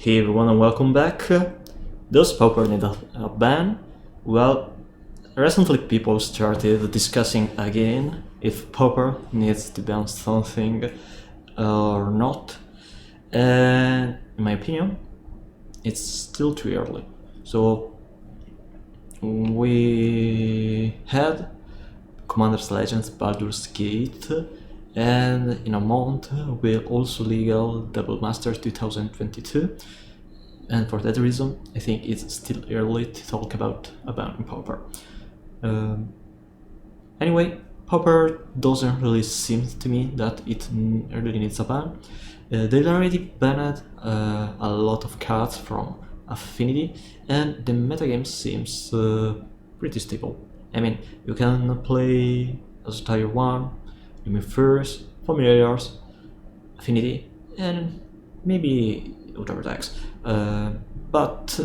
Hey everyone and welcome back. Does Pauper need a ban? Well, recently people started discussing again if Pauper needs to ban something or not. And in my opinion, it's still too early. So we had Commander's Legends Baldur's Gate, and in a month will also legal Double Masters 2022. And for that reason, I think it's still early to talk about a ban in Pauper. Anyway, Pauper doesn't really seem to me that it really needs a ban. They've already banned a lot of cards from Affinity, and the metagame seems pretty stable. I mean, you can play as Tier 1, Lumen First, Familiars, Affinity, and maybe other decks. But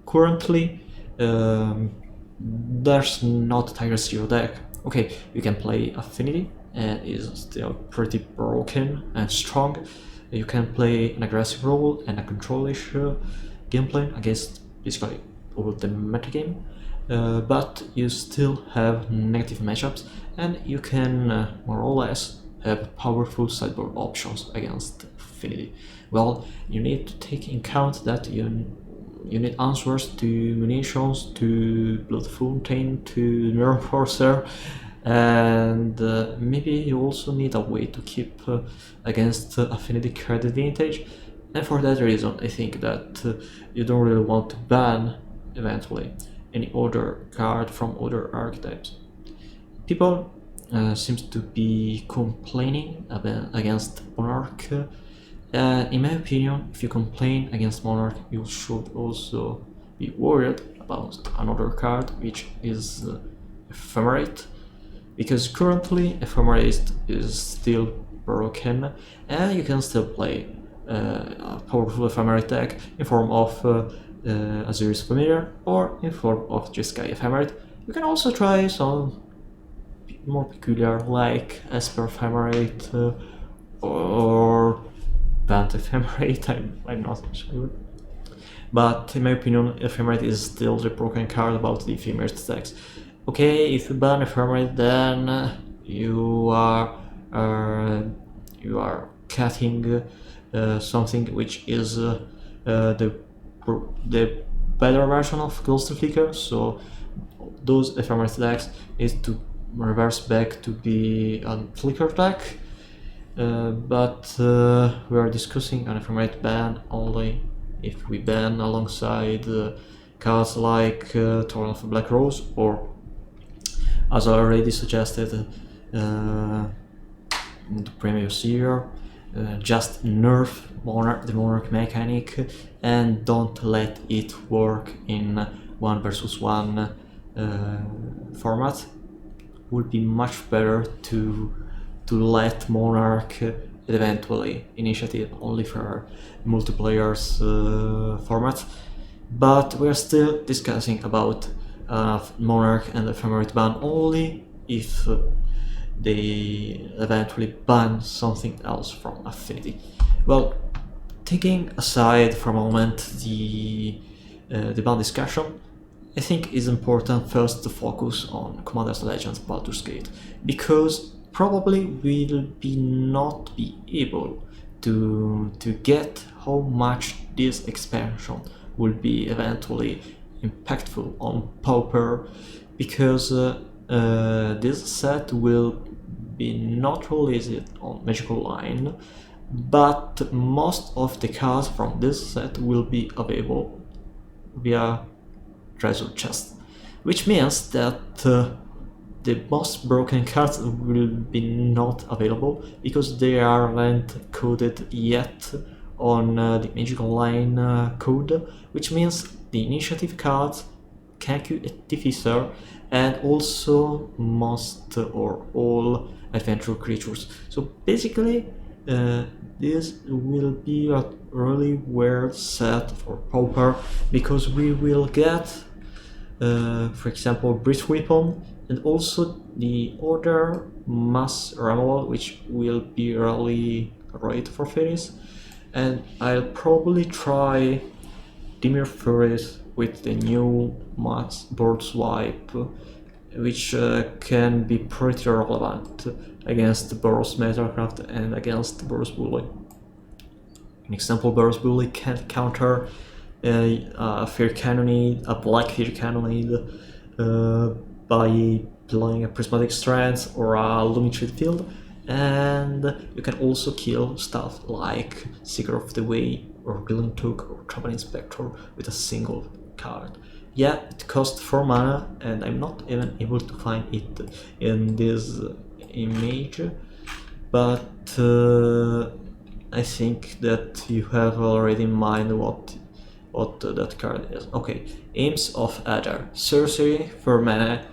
currently, there's not a Tiger Zero deck. Okay, you can play Affinity, and it's still pretty broken and strong. You can play an aggressive role and a control-ish gameplay against basically all the metagame, but you still have negative matchups, and you can more or less have powerful sideboard options against Affinity. Well, you need to take in account that you need answers to munitions, to Blood Fountain, to Nerve Forcer, and maybe you also need a way to keep against Affinity card advantage. And for that reason, I think that you don't really want to ban, eventually, any other card from other archetypes. People seems to be complaining against Monarch. In my opinion, if you complain against Monarch, you should also be worried about another card, which is Ephemerate, because currently Ephemerate is still broken, and you can still play a powerful Ephemerate deck in form of Azuri's Familiar or in form of Jeskai Ephemerate. You can also try some more peculiar, like Esper Ephemerate or Bant Ephemerate, I'm not sure. But in my opinion, Ephemerate is still the broken card about the Ephemerate decks. Okay, if you ban Ephemerate, then you are cutting something which is the better version of Ghost Flicker, so those Ephemerate decks need to reverse back to be a Flicker deck. But we are discussing an Ephemerate ban only if we ban alongside cards like Torn of Black Rose, or as I already suggested in the previous year, just nerf the Monarch mechanic and don't let it work in 1 versus 1 format. Would be much better to let Monarch eventually initiative only for multiplayers format. But we're still discussing about Monarch and Ephemerate ban only if they eventually ban something else from Affinity. Well, taking aside for a moment the ban discussion, I think it's important first to focus on Commander's Legends Baldur's Gate, because probably we'll not be able to get how much this expansion will be eventually impactful on Pauper, because this set will be not released on Magical Line, but most of the cards from this set will be available via Treasure Chest, which means that the most broken cards will be not available because they aren't coded yet on the Magical Line code, which means the initiative cards, Kaku Artificer, and also most or all adventure creatures. So basically, this will be a really weird set for Pauper, because we will get, for example, Bridge Weapon, and also the other Mass Removal, which will be really great for Fairies. And I'll probably try Dimir Furies with the new mass board swipe, which can be pretty relevant against Boros Metacraft and against Boros Bully. An example, Boros Bully can counter a Fear Cannonade, a Black Fear Cannonade, by playing a Prismatic Strands or a Lumitrid Field, and you can also kill stuff like Seeker of the Way or Villain Took or Trouble Inspector with a single card. Yeah, it costs 4 mana, and I'm not even able to find it in this image, but I think that you have already in mind what that card is. Okay, Aims of Adder. Sorcery for mana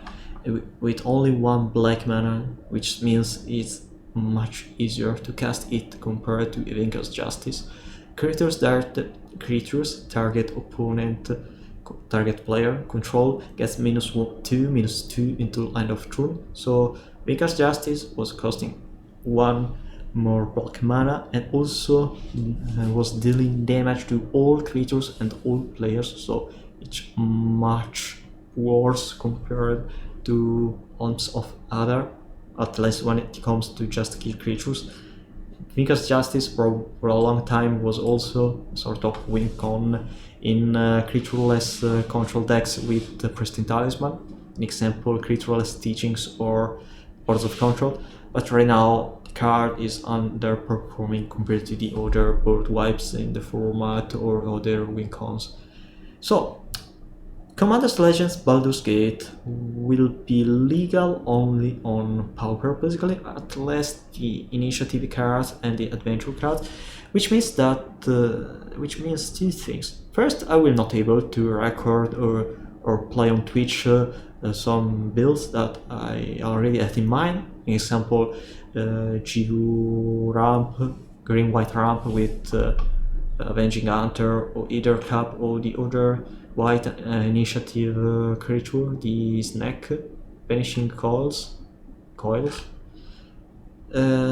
with only 1 black mana, which means it's much easier to cast it compared to Evinka's Justice. Creatures target opponent, target player control gets -2/-2 until end of turn. So Evinka's Justice was costing 1 more black mana and also was dealing damage to all creatures and all players, so it's much worse compared to Alms of Adder, at least when it comes to just kill creatures. Vinka's Justice for a long time was also sort of win con in creatureless control decks with the Pristine Talisman, an example creatureless Teachings or Boards of Control, but right now the card is underperforming compared to the other board wipes in the format or other win cons. So Commander's Legends Baldur's Gate will be legal only on Pauper, basically, at least the initiative cards and the adventure cards, which means two things. First, I will not able to record or play on Twitch some builds that I already had in mind. Example, GU ramp, green white ramp with Avenging Hunter or either Cap or the other white initiative creature, the Snack, Vanishing Coils.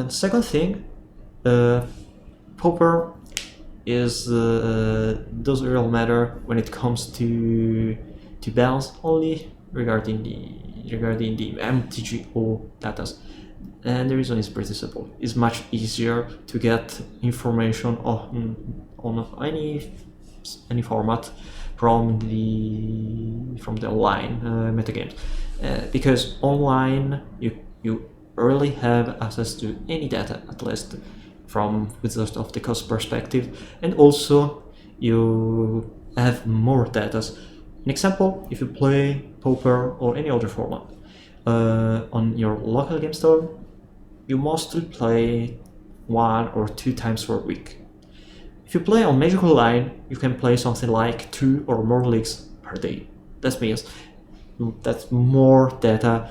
Second thing, Pauper doesn't really matter when it comes to balance, only regarding the MTGO data. And the reason is pretty simple. It's much easier to get information on any format from the online metagames, because online you rarely have access to any data, at least from Wizards of the Coast perspective, and also you have more data. An example, if you play Pauper or any other format on your local game store, you mostly play 1 or 2 times per week. If you play on Magical Line, you can play something like 2 or more leagues per day. That means that's more data,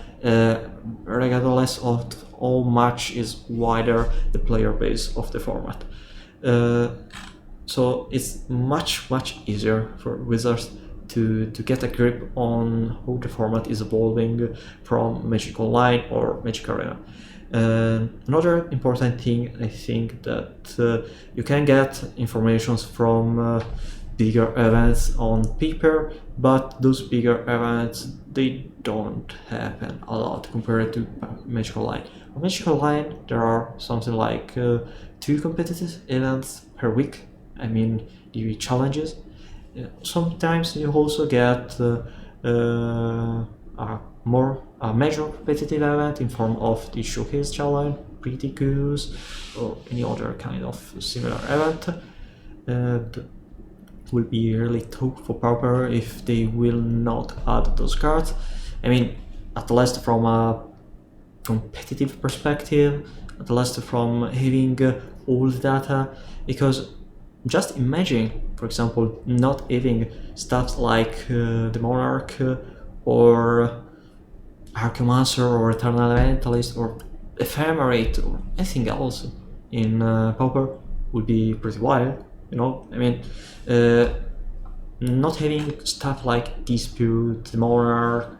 regardless of how much is wider the player base of the format. So it's much easier for Wizards to get a grip on how the format is evolving from Magic Online or Magic Arena. Another important thing, I think, that you can get information from bigger events on paper, but those bigger events, they don't happen a lot compared to Magic Online. On Magic Online, there are something like 2 competitive events per week. I mean, the challenges. Sometimes you also get a major competitive event in form of the Showcase Challenge, Pretty Goose, or any other kind of similar event. That will be really tough for Pauper if they will not add those cards. I mean, at least from a competitive perspective, at least from having all the data, because just imagine, for example, not having stuff like the Monarch or Archomancer or Eternal Elementalist or Ephemerate or anything else in Pauper would be pretty wild, you know? I mean, not having stuff like Dispute, the Monarch,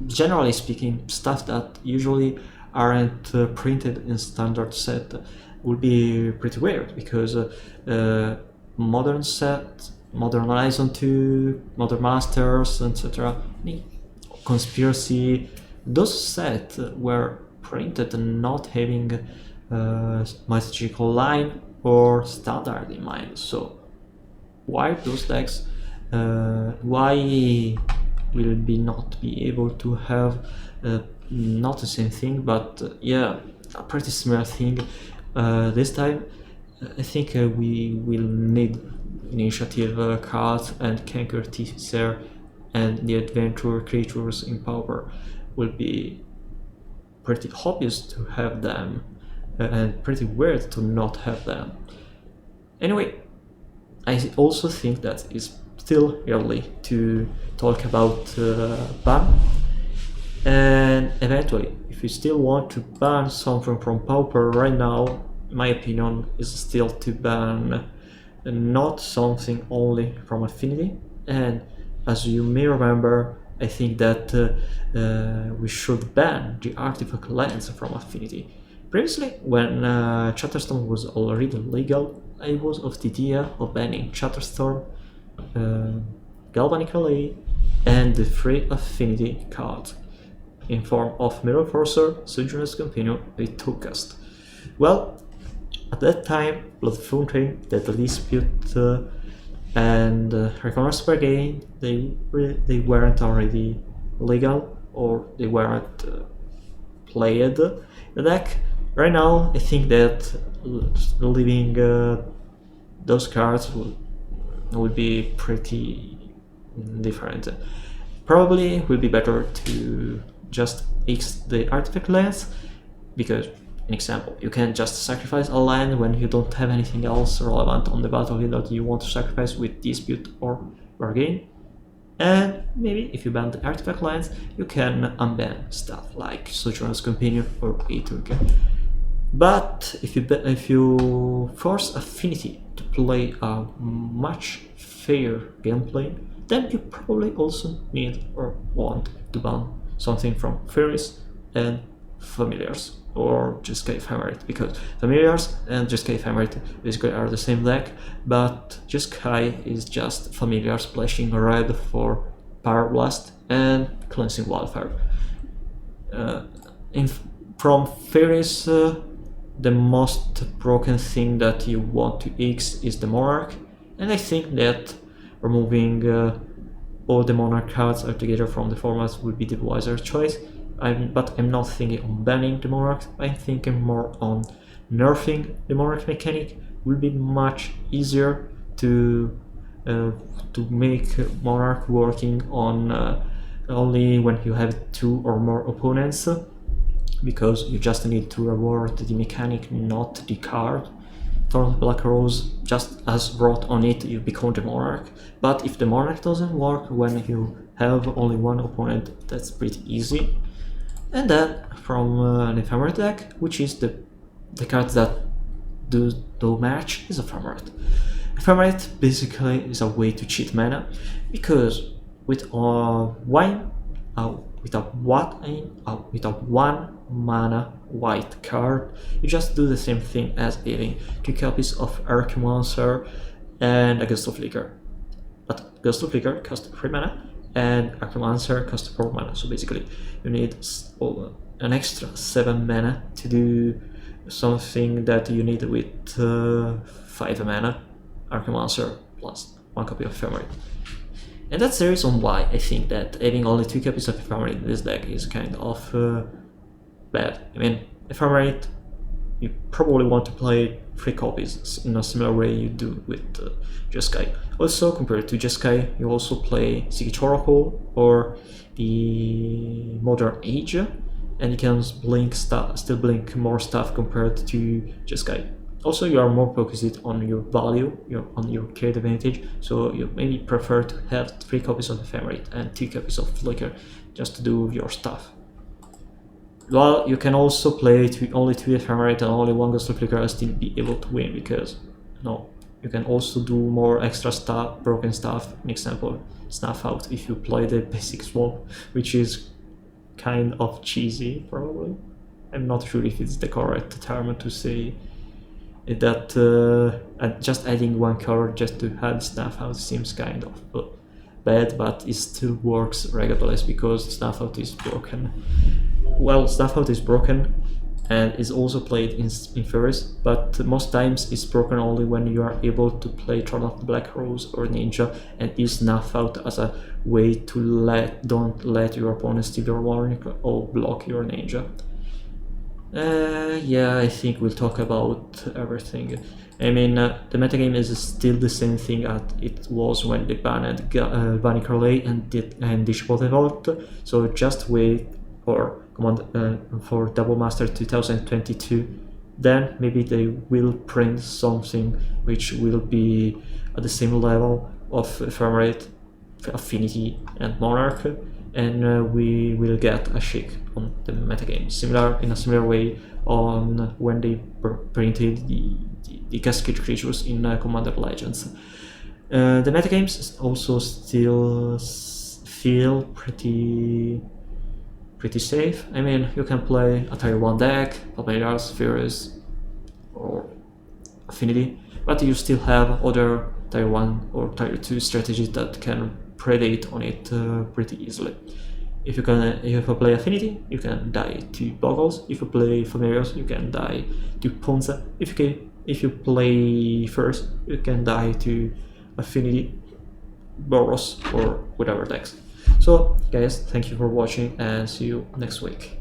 generally speaking, stuff that usually aren't printed in standard set, would be pretty weird, because modern set, modern Horizon 2, modern Masters, etc., Conspiracy, those sets were printed not having magical line or standard in mind. So why those decks? Why will not be able to have not the same thing, but yeah, a pretty similar thing this time? I think we will need initiative cards and Kanker Teaser, and the adventure creatures in Pauper will be pretty obvious to have them, and pretty weird to not have them. Anyway, I also think that it's still early to talk about ban, and eventually, if you still want to ban something from Pauper right now, my opinion is still to ban not something only from Affinity. And as you may remember, I think that we should ban the Artifact Lens from Affinity. Previously, when Chatterstorm was already legal, I was of the idea of banning Chatterstorm, Galvanic Relay, and the free Affinity card in form of Mirror Forcer, Sojourner's Companion, with 2 cost. Well, at that time, Blood Fountain, Deadly Dispute, and Recommerce Bargain, they weren't already legal, or they weren't played the deck. Right now, I think that leaving those cards would be pretty different. Probably will be better to just X the Artifact Lens, because, an example, you can just sacrifice a land when you don't have anything else relevant on the battlefield that you want to sacrifice with Dispute or Bargain. And maybe if you ban the Artifact Lens, you can unban stuff like Sojourner's Companion or Aetherg. But if you force Affinity to play a much fairer gameplay, then you probably also need or want to ban something from Fairies and Familiars, or Jeskai Ephemerate, because Familiars and Jeskai Ephemerate basically are the same deck, but Jeskai is just Familiar splashing red for Power Blast and Cleansing Wildfire. From Fairies, the most broken thing that you want to X is the Monarch, and I think that removing all the Monarch cards altogether from the format would be the wiser choice. But I'm not thinking on banning the Monarch, I'm thinking more on nerfing the Monarch mechanic. Will be much easier to make Monarch working on only when you have 2 or more opponents, because you just need to reward the mechanic, not the card. Thorn Black Rose, just as wrote on it, you become the Monarch. But if the Monarch doesn't work when you have only 1 opponent, that's pretty easy. And then from an Ephemerate deck, which is the cards that do match, is Ephemerate. Ephemerate basically is a way to cheat mana, because with one mana white card, you just do the same thing as having 2 copies of Archmonster and a Gust of Liquor. But Gust of Liquor costs 3 mana, and Archmonster costs 4 mana, so basically you need an extra 7 mana to do something that you need with 5 mana Archmonster plus 1 copy of Ephemerate. And that's the reason why I think that having only 2 copies of Ephemerate in this deck is kind of bad. I mean, Ephemerate, you probably want to play 3 copies in a similar way you do with Jeskai. Also, compared to Jeskai, you also play Psychic Oracle or the Modern Age, and you can still blink more stuff compared to Jeskai. Also, you are more focused on your value, on your card advantage, so you maybe prefer to have 3 copies of Ephemerate and 2 copies of Flicker just to do your stuff. Well, you can also play only 2 Ephemerate and only 1 Ghost of Flicker and still be able to win, because you can also do more extra stuff, broken stuff. An example, Snuff Out if you play the basic swamp, which is kind of cheesy, probably. I'm not sure if it's the correct term to say that and just adding one card just to add Snuff Out seems kind of bad, but it still works regardless because Snuff Out is broken. Well, Snuff Out is broken and is also played in Fairies, but most times it's broken only when you are able to play Throne of the Black Rose or Ninja and use Snuff Out as a way to don't let your opponent steal your warning or block your Ninja. Yeah, I think we'll talk about everything. I mean, the metagame is still the same thing as it was when they banned Bunny Curley and Dishbot Evolved, so just wait for for Double Master 2022. Then maybe they will print something which will be at the same level of Ephemerate, Affinity, and Monarch, and we will get a shake on the metagame, in a similar way on when they printed the Cascade creatures in Commander Legends. The metagames also still feel pretty safe. I mean, you can play a Tier 1 deck, Palmeiras, Furious, or Affinity, but you still have other Tier 1 or Tier 2 strategies that can predate on it pretty easily. If you play Affinity, you can die to Boggles. If you play Familiars, you can die to Ponza. If you play first, you can die to Affinity, Boros, or whatever decks. So guys, thank you for watching and see you next week.